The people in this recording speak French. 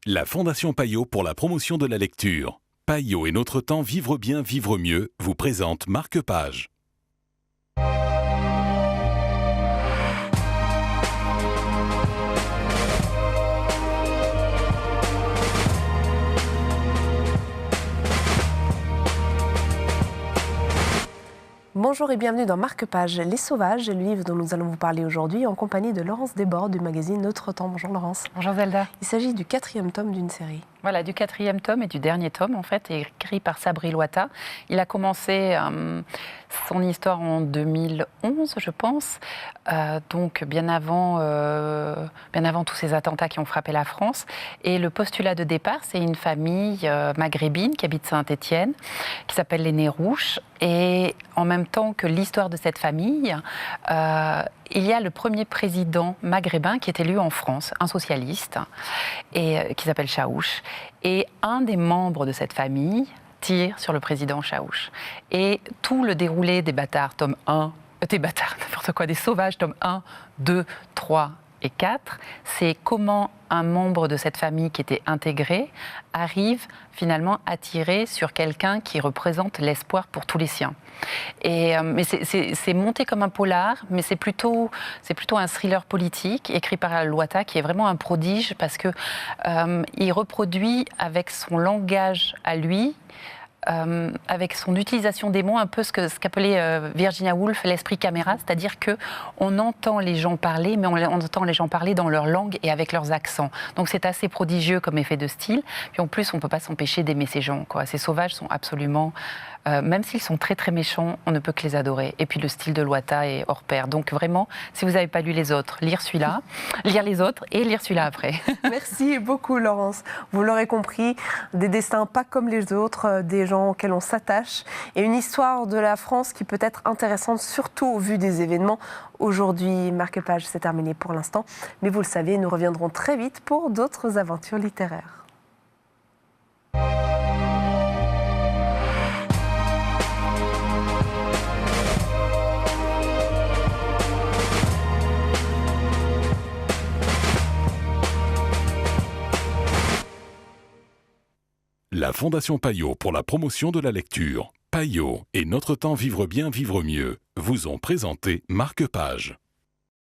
La Fondation Payot pour la promotion de la lecture. Payot et Notre Temps Vivre bien, vivre mieux vous présente Marque-Page. Bonjour et bienvenue dans Marque-Page, Les Sauvages, le livre dont nous allons vous parler aujourd'hui en compagnie de Laurence Desbordes du magazine Notre Temps. Bonjour Laurence. Bonjour Zelda. Il s'agit du 4e tome d'une série. Voilà, du 4e tome et du dernier tome, en fait, écrit par Sabri Loata. Il a commencé son histoire en 2011, je pense, donc bien avant tous ces attentats qui ont frappé la France. Et le postulat de départ, c'est une famille maghrébine qui habite Saint-Étienne, qui s'appelle les Nérouches. Et en même temps que l'histoire de cette famille, il y a le premier président maghrébin qui est élu en France, un socialiste, et qui s'appelle Chaouch. Et un des membres de cette famille tire sur le président Chaouch. Et tout le déroulé des Bâtards, tome 1, des Sauvages, tome 1, 2, 3 et 4, c'est comment un membre de cette famille qui était intégré arrive finalement à tirer sur quelqu'un qui représente l'espoir pour tous les siens. Mais c'est monté comme un polar, mais c'est plutôt un thriller politique écrit par Loata qui est vraiment un prodige parce que il reproduit avec son langage à lui, avec son utilisation des mots, un peu ce qu'appelait Virginia Woolf l'esprit caméra, c'est-à-dire qu'on entend les gens parler, mais on entend les gens parler dans leur langue et avec leurs accents. Donc c'est assez prodigieux comme effet de style. Puis en plus, on ne peut pas s'empêcher d'aimer ces gens, quoi. Ces sauvages sont absolument... même s'ils sont très très méchants, on ne peut que les adorer. Et puis le style de Loata est hors pair. Donc vraiment, si vous n'avez pas lu les autres, lire celui-là, lire les autres et lire celui-là après. Merci beaucoup Laurence. Vous l'aurez compris, des destins pas comme les autres, des gens auxquels on s'attache et une histoire de la France qui peut être intéressante, surtout au vu des événements. Aujourd'hui, Marque-Page, c'est terminé pour l'instant. Mais vous le savez, nous reviendrons très vite pour d'autres aventures littéraires. La Fondation Payot pour la promotion de la lecture. Payot et Notre Temps Vivre bien, vivre mieux vous ont présenté Marque-Page.